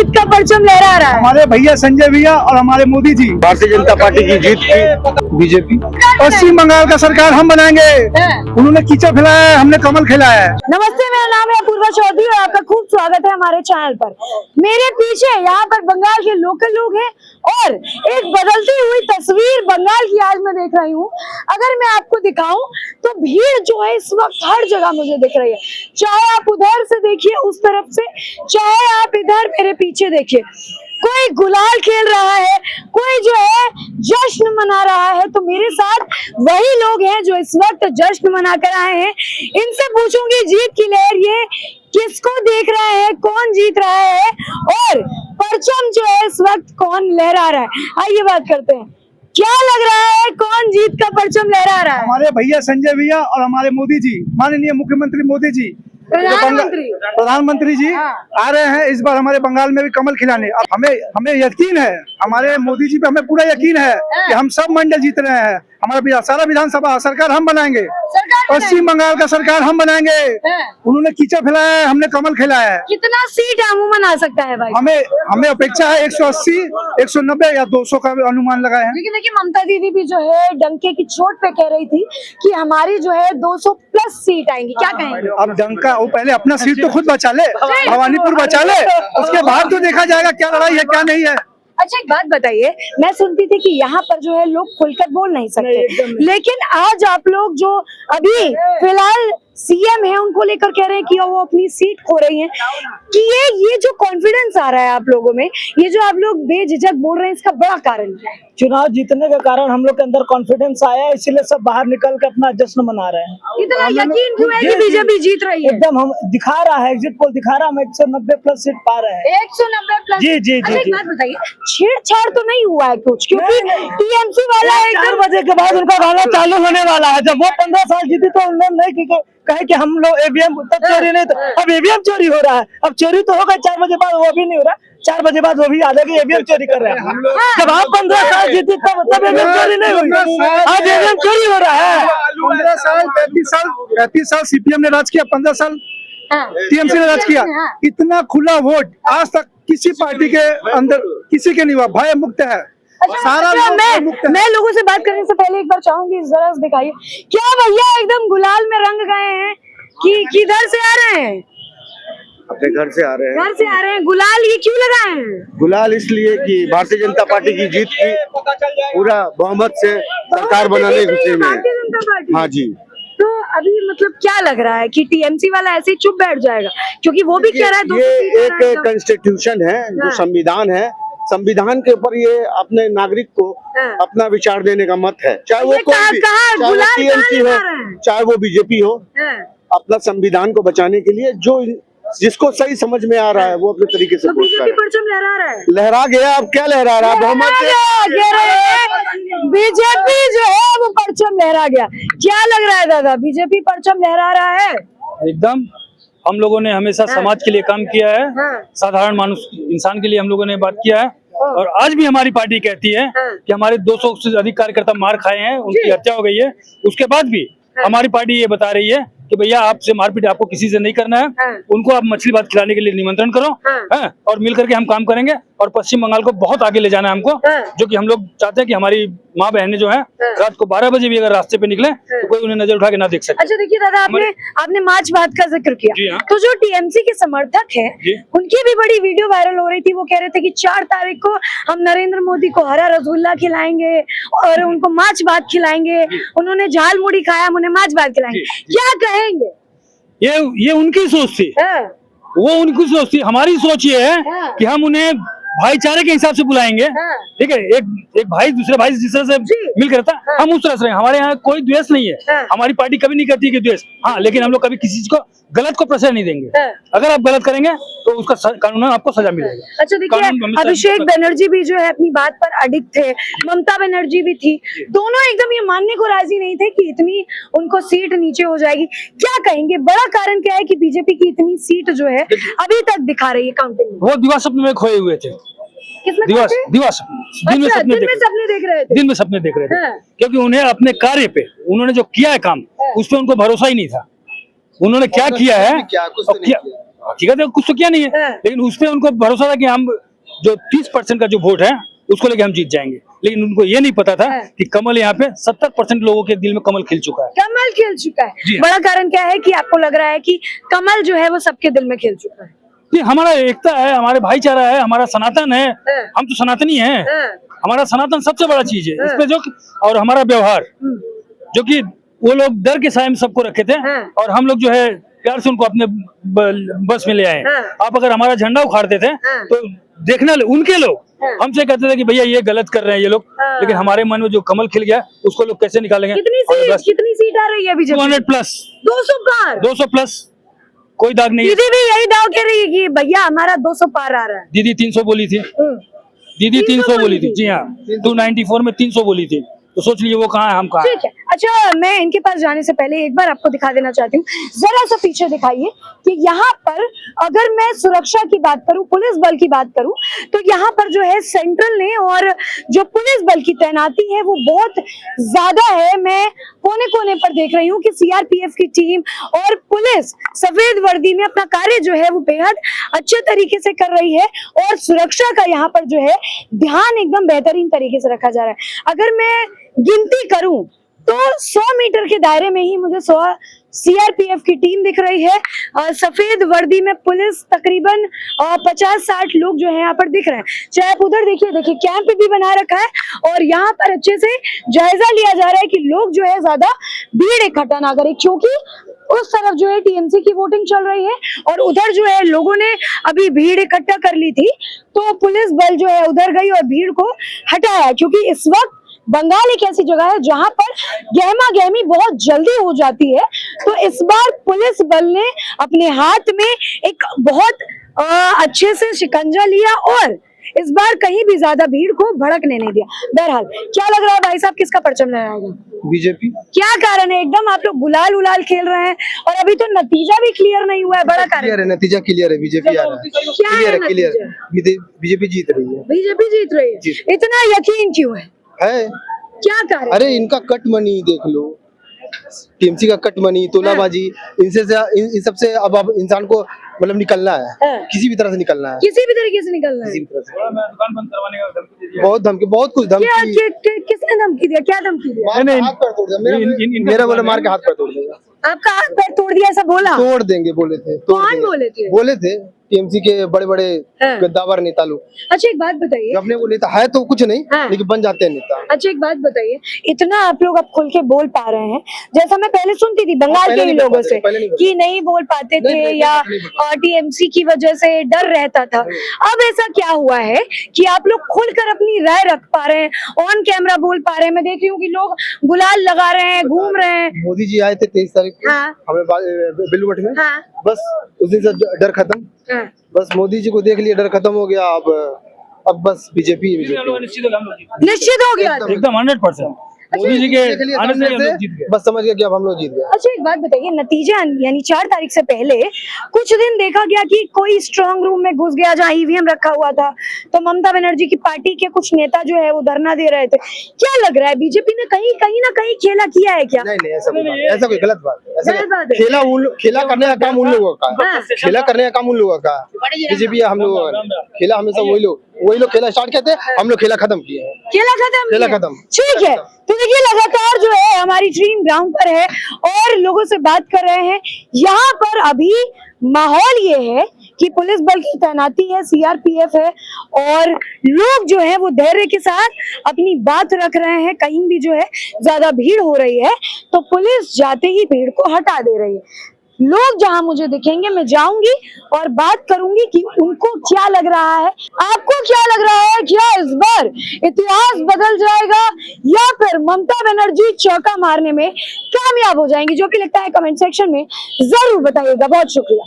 जीत का परचम लहरा रहा है? हमारे भैया संजय भैया और हमारे मोदी जी। भारतीय जनता पार्टी की जीत की बीजेपी। पश्चिम बंगाल का सरकार हम बनाएंगे। उन्होंने कीचड़ खिलाया है, हमने कमल खिलाया है। नमस्ते, मेरा नाम है अपूर्वा चौधरी और आपका खूब स्वागत है हमारे चैनल पर। मेरे पीछे यहाँ पर बंगाल के लोकल लोग हैं और एक बदलती हुई तस्वीर बंगाल की आज मैं देख रही हूँ। अगर मैं आपको दिखाऊं तो भीड़ जो है इस वक्त हर जगह मुझे दिख रही है, चाहे आप उधर से देखिए उस तरफ से, चाहे आप इधर मेरे पीछे देखिए। कोई गुलाल खेल रहा है, कोई जो है जश्न मना रहा है। तो मेरे साथ वही लोग हैं जो इस वक्त जश्न मना कर आए हैं। इनसे पूछूंगी जीत की लहर ये किसको देख रहे हैं, कौन जीत रहा है और परचम जो है इस वक्त कौन लहरा रहा है। आइए बात करते हैं, क्या लग रहा है कौन जीत का परचम लहरा रहा है? हमारे भैया संजय भैया और हमारे मोदी जी, माननीय मुख्यमंत्री मोदी जी, प्रधानमंत्री जी आ रहे हैं इस बार हमारे बंगाल में भी कमल खिलाने। अब हमें यकीन है, हमारे मोदी जी पे हमें पूरा यकीन है कि हम सब मंडल जीत रहे हैं। हमारा सारा विधानसभा सरकार हम बनाएंगे, पश्चिम बंगाल का सरकार हम बनाएंगे। उन्होंने कीचड़ खिलाया है, हमने कमल खिलाया है। कितना सीट अमूमन आ सकता है भाई? हमें अपेक्षा है 180, 190 या 200 का अनुमान लगाया है। लेकिन देखिए ममता दीदी भी जो है डंके की चोट पे कह रही थी कि हमारी जो है 200 प्लस सीट आएंगी, क्या कहेंगे? अब डंका वो पहले अपना सीट तो खुद बचा ले, भवानीपुर बचा ले, उसके बाद तो देखा जाएगा क्या लड़ाई है क्या नहीं है। अच्छा एक बात बताइए, मैं सुनती थी कि यहाँ पर जो है लोग खुलकर बोल नहीं सकते, लेकिन आज आप लोग जो अभी फिलहाल सीएम है उनको लेकर कह रहे हैं कि वो अपनी सीट खो रही हैं, कि ये जो कॉन्फिडेंस आ रहा है आप लोगों में, ये जो आप लोग बेझिझक बोल रहे हैं, इसका बड़ा कारण है? चुनाव जीतने के कारण हम लोग के अंदर कॉन्फिडेंस आया है, इसीलिए सब बाहर निकल के अपना जश्न मना रहे हैं। इतना यकीन क्यों है कि बीजेपी जीत रही है? एकदम हम दिखा रहा है, एग्जिट पोल दिखा रहा है, हम 190 प्लस सीट पा रहे हैं। 190 प्लस? जी जी अच्छा, जी एक बात बताइए, छेड़छाड़ तो नहीं हुआ है कुछ? क्योंकि टीएमसी वाला 4 बजे के बाद उनका गाना चालू होने वाला है। जब वो 15 साल जीती तो उन्होंने नहीं कहे कि हम लोग ईवीएम तब चोरी नहीं, तो अब ईवीएम चोरी हो रहा है। अब चोरी तो होगा 4 बजे बाद, वो भी नहीं हो रहा। 4 बजे बाद वो भी याद है कि ईवीएम चोरी कर रहे हैं। जब आप 15 साल जीती तब ईवीएम चोरी नहीं हुई, आज ईवीएम चोरी हो रहा है। 15 साल 35 साल सीपीएम ने राज किया, 15 साल टीएमसी ने राज किया। इतना खुला वोट आज तक किसी पार्टी के अंदर किसी के नहीं हुआ, भय मुक्त है। सारा मैं लोगों से बात करने से पहले एक बार चाहूंगी जरा दिखाइए, क्या भैया एकदम गुलाल में रंग गए हैं कि किधर से आ रहे हैं? अपने घर से आ रहे हैं। घर से आ रहे हैं। गुलाल ये क्यों लगाए हैं? गुलाल इसलिए कि भारतीय जनता पार्टी की जीत की पूरा बहुमत से सरकार बनाने गुस्से में है। भारतीय जनता पार्टी? हाँ जी। तो अभी मतलब क्या लग रहा है कि टीएमसी वाला ऐसे ही चुप बैठ जाएगा? क्योंकि वो भी कह रहा है ये एक कॉन्स्टिट्यूशन है, जो संविधान है, संविधान के ऊपर ये अपने नागरिक को अपना विचार देने का मत है। चाहे वो कोई भी, चाहे वो टीएमसी हो, चाहे वो बीजेपी हो, अपना संविधान को बचाने के लिए जो जिसको सही समझ में आ रहा है वो अपने तरीके से बीजेपी परचम लहरा रहा है। लहरा गया, अब क्या लहरा रहा है? बहुमत बीजेपी जो है वो परचम लहरा गया। क्या लग रहा है दादा, बीजेपी परचम लहरा रहा है? एकदम। हम लोगों ने हमेशा समाज के लिए काम किया है, साधारण मानुष इंसान के लिए हम लोगों ने बात किया है। और आज भी हमारी पार्टी कहती है कि हमारे 200 से अधिक कार्यकर्ता मार खाए हैं, उनकी हत्या हो गई है। उसके बाद भी हमारी पार्टी ये बता रही है कि भैया आपसे मारपीट आपको किसी से नहीं करना है, उनको आप मछली भात खिलाने के लिए निमंत्रण करो और मिल करके हम काम करेंगे। और पश्चिम बंगाल को बहुत आगे ले जाना है हमको, जो कि हम लोग चाहते हैं कि हमारी माँ बहनें जो हैं रात को 12 बजे भी अगर रास्ते पे निकले तो कोई उन्हें नजर उठा के ना देख सके। अच्छा देखिए दादा, आपने मार्च बात का जिक्र किया, तो जो टीएमसी के समर्थक हैं उनकी भी बड़ी वीडियो वायरल हो रही थी। वो कह रहे थे कि 4 तारीख को हम नरेंद्र मोदी को हरा रसगुल्ला खिलाएंगे और उनको माछ भात खिलाएंगे। उन्होंने झाल मुड़ी खाया, हम उन्हें माछ भात खिलाएंगे। क्या कहेंगे? ये उनकी सोच थी, वो उनकी सोच थी। हमारी सोच ये है कि हम उन्हें भाईचारे के हिसाब से बुलाएंगे, ठीक है? एक भाई दूसरे भाई जिस तरह से मिल करता हम उस तरह से। हमारे यहाँ कोई द्वेष नहीं है, हमारी पार्टी कभी नहीं करती कि द्वेष। हाँ, लेकिन हम लोग कभी किसी को गलत को प्रश्रय नहीं देंगे। अगर आप गलत करेंगे तो उसका कानून आपको सजा मिलेगा। अच्छा देखिए, अभिषेक बनर्जी भी जो है अपनी बात पर अडिग थे, ममता बनर्जी भी थी, दोनों एकदम ये मानने को राजी नहीं थे कि इतनी उनको सीट नीचे हो जाएगी। क्या कहेंगे, बड़ा कारण क्या है कि बीजेपी की इतनी सीट जो है अभी तक दिखा रही है काउंटिंग? वो दिवा सपने में खोए हुए थे। दिन में सपने देख रहे थे, दिन में सपने देख रहे थे, क्योंकि उन्हें अपने कार्य पे उन्होंने जो किया है काम, उस पर उनको भरोसा ही नहीं था। उन्होंने क्या किया है, हकीकत है कुछ तो किया नहीं है, लेकिन उस पर उनको भरोसा था कि हम जो 30% का जो वोट है उसको लेके हम जीत जाएंगे। लेकिन उनको ये नहीं पता था कि कमल यहाँ पे 70% लोगों के दिल में कमल खिल चुका है। कमल खिल चुका है। बड़ा कारण क्या है कि आपको लग रहा है कि कमल जो है वो सबके दिल में खिल चुका है? ये हमारा एकता है, हमारे भाईचारा है, हमारा सनातन है, हम तो सनातनी हैं। हमारा सनातन सबसे बड़ा चीज है इसमें जो, और हमारा व्यवहार जो कि वो लोग डर के साए में सबको रखे थे और हम लोग जो है प्यार से उनको अपने बस में ले आए। आप अगर हमारा झंडा उखाड़ते थे तो देखना उनके लोग हमसे कहते थे कि भैया ये गलत कर रहे हैं ये लोग, लेकिन हमारे मन में जो कमल खिल गया उसको लोग कैसे निकालेंगे। कितनी सीट आ रही है बीजेपी? 200+, 200 पार, 200+, कोई दाग नहीं। दीदी भी यही दाव कह रही है कि भैया हमारा 200 पार आ रहा है। दीदी 300 बोली थी, दीदी 300 बोली थी। जी हाँ, 294 में 300 बोली थी, तो सोच लीजिए वो कहाँ है हम कहाँ। ठीक है, अच्छा मैं इनके पास जाने से पहले एक बार आपको दिखा देना चाहती हूँ, जरा सा पीछे दिखाइए कि यहाँ पर अगर मैं सुरक्षा की बात करूँ, पुलिस बल की बात करूँ, तो यहाँ पर जो है सेंट्रल ने और जो पुलिस बल की तैनाती है वो बहुत ज्यादा है। मैं कोने कोने पर देख रही हूँ कि सीआरपीएफ की टीम और पुलिस सफेद वर्दी में अपना कार्य जो है वो बेहद अच्छे तरीके से कर रही है और सुरक्षा का यहाँ पर जो है ध्यान एकदम बेहतरीन तरीके से रखा जा रहा है। अगर मैं गिनती करूं तो 100 मीटर के दायरे में ही मुझे 100 सीआरपीएफ की टीम दिख रही है। सफेद वर्दी में पुलिस तकरीबन 50-60 लोग जो है यहाँ पर दिख रहे हैं। चाहे आप उधर देखिए कैंप भी बना रखा है और यहाँ पर अच्छे से जायजा लिया जा रहा है कि लोग जो है ज्यादा भीड़ इकट्ठा ना करें, क्योंकि उस तरफ जो है टीएमसी की वोटिंग चल रही है और उधर जो है लोगों ने अभी भीड़ इकट्ठा कर ली थी, तो पुलिस बल जो है उधर गई और भीड़ को हटाया, क्योंकि इस वक्त बंगाल एक ऐसी जगह है जहां पर गहमा गहमी बहुत जल्दी हो जाती है। तो इस बार पुलिस बल ने अपने हाथ में एक बहुत अच्छे से शिकंजा लिया और इस बार कहीं भी ज्यादा भीड़ को भड़कने नहीं दिया। बहरहाल क्या लग रहा है भाई साहब, किसका परचम लहराएगा? बीजेपी। क्या कारण है? एकदम आप लोग गुलाल उलाल खेल रहे हैं और अभी तो नतीजा भी क्लियर नहीं हुआ है। बड़ा कारण है, नतीजा क्लियर है, बीजेपी आ रहा है। क्या है? क्लियर, बीजेपी जीत रही है। बीजेपी जीत रही है, इतना यकीन क्यों है? क्या कारण? अरे इनका कट मनी देख लो, टीएमसी का कट मनी, तोलाबाजी, इनसे इन सबसे अब इंसान को मतलब निकलना है, किसी भी तरह से निकलना है, किसी भी तरीके से निकलना है। दुकान बंद करवाने का धमकी दे दिया। बहुत धमकी, बहुत कुछ धमकी। किसने धमकी दिया? क्या धमकी दिया? हाथ पैर तोड़ दिया, मेरा बोले मार के हाथ पैर तोड़ देगा। आपका हाथ पैर तोड़ दिया ऐसा बोला? तोड़ देंगे बोले थे। कौन बोले थे? बोले थे टीएमसी के बड़े बड़े गद्दावर नेता लोग। अच्छा एक बात बताइए, अपने वो नेता है तो कुछ नहीं, लेकिन बन जाते हैं नेता। अच्छा एक बात बताइए, इतना आप लोग अब खुल के बोल पा रहे हैं, जैसा मैं पहले सुनती थी बंगाल के लोगों से कि नहीं बोल पाते थे या टीएमसी की वजह से डर रहता था, अब ऐसा क्या हुआ है कि आप लोग खुलकर अपनी राय रख पा रहे हैं, ऑन कैमरा बोल पा रहे हैं? मैं देख रही हूँ कि लोग गुलाल लगा रहे हैं, घूम रहे हैं। मोदी जी आए थे 23 तारीख को हमें बेलूगढ़ में, बस उस दिन से डर खत्म। बस मोदी जी को देख लिया, डर खत्म हो गया। अब बस बीजेपी निश्चित हो गया एकदम 100%। मोदी जी के आने से हम लोग जीत गए। बस समझ गया कि अब हम लोग जीत गए। अच्छा एक बात बताइए, नतीजा यानी 4 तारीख से पहले कुछ दिन देखा गया कि कोई स्ट्रांग रूम में घुस गया जहाँ ईवीएम रखा हुआ था, तो ममता बनर्जी की पार्टी के कुछ नेता जो है वो धरना दे रहे थे। क्या लग रहा है बीजेपी ने कहीं ना कहीं खेला किया है क्या? नहीं, ऐसा कोई गलत बात है। खेला करने का काम उन लोगों का, खेला करने का काम उन लोगों का। बीजेपी हम लोगों का खेला हमेशा वही लोग खेला स्टार्ट किए थे, हम लोग खेला खत्म किए हैं। खेला खत्म। ठीक है, तो देखिए लगातार जो है हमारी टीम ग्राउंड पर है और लोगों से बात कर रहे हैं। यहाँ पर अभी माहौल ये है कि पुलिस बल की तैनाती है, सीआरपीएफ है और लोग जो है वो धैर्य के साथ अपनी बात रख रहे हैं। कहीं भी जो है ज्यादा भीड़ हो रही है तो पुलिस जाते ही भीड़ को हटा दे रही है। लोग जहां मुझे दिखेंगे मैं जाऊंगी और बात करूंगी कि उनको क्या लग रहा है। आपको क्या लग रहा है? क्या इस बार इतिहास बदल जाएगा या फिर ममता बनर्जी चौका मारने में कामयाब हो जाएंगी? जो कि लगता है कमेंट सेक्शन में जरूर बताइएगा। बहुत शुक्रिया।